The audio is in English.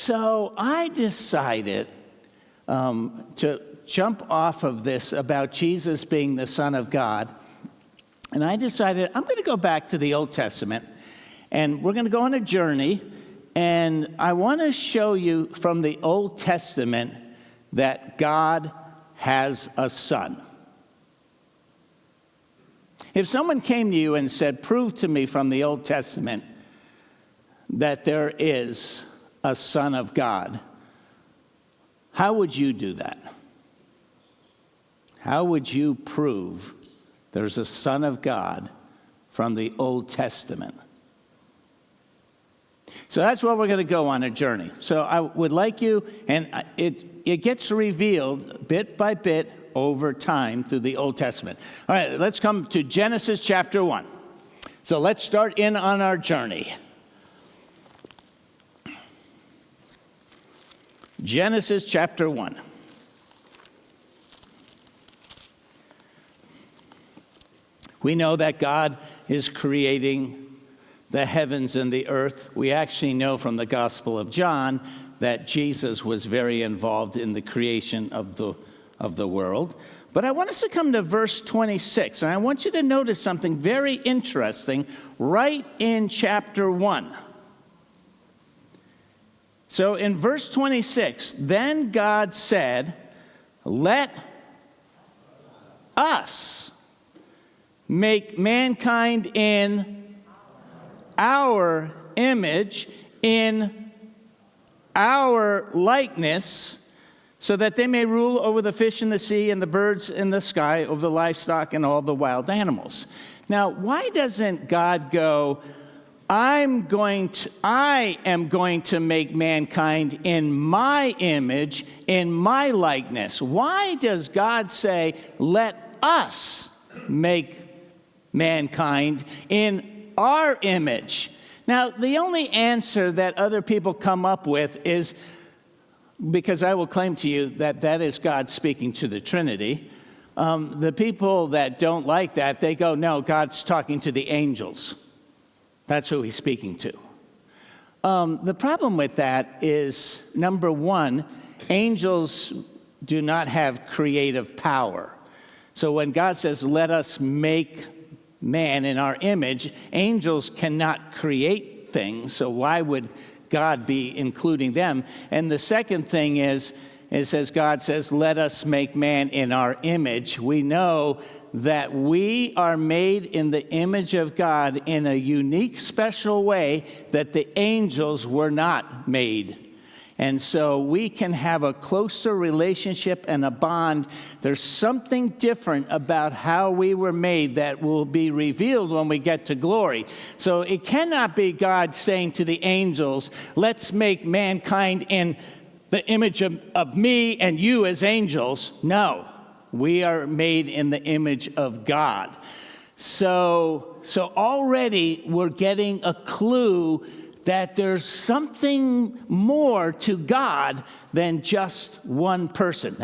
So I decided to jump off of this about Jesus being the Son of God. And I decided I'm going to go back to the Old Testament. And we're going to go on a journey. And I want to show you from the Old Testament that God has a son. If someone came to you and said, prove to me from the Old Testament that there is a Son of God, how would you do that? How would you prove there's a Son of God from the Old Testament? So that's where we're going to go on a journey. So I would like you, and it gets revealed bit by bit over time through the Old Testament. All right, let's come to Genesis chapter 1. So let's start in on our journey. Genesis chapter 1. We know that God is creating the heavens and the earth. We actually know from the Gospel of John that Jesus was very involved in the creation of the world. But I want us to come to verse 26, and I want you to notice something very interesting right in chapter 1. So in verse 26, then God said, let us make mankind in our image, in our likeness, so that they may rule over the fish in the sea and the birds in the sky, over the livestock and all the wild animals. Now, why doesn't God go, I am going to make mankind in my image, in my likeness? Why does God say, let us make mankind in our image? Now, the only answer that other people come up with is, because I will claim to you that that is God speaking to the Trinity. The people that don't like that, they go, no, God's talking to the angels. That's who he's speaking to. The problem with that is, number one, angels do not have creative power. So when God says, let us make man in our image, angels cannot create things, so why would God be including them? And the second thing is, it says, God says, let us make man in our image. We know that we are made in the image of God in a unique, special way that the angels were not made. And so we can have a closer relationship and a bond. There's something different about how we were made that will be revealed when we get to glory. So it cannot be God saying to the angels, let's make mankind in the image of me and you as angels. No, we are made in the image of God. So already we're getting a clue that there's something more to God than just one person. Now,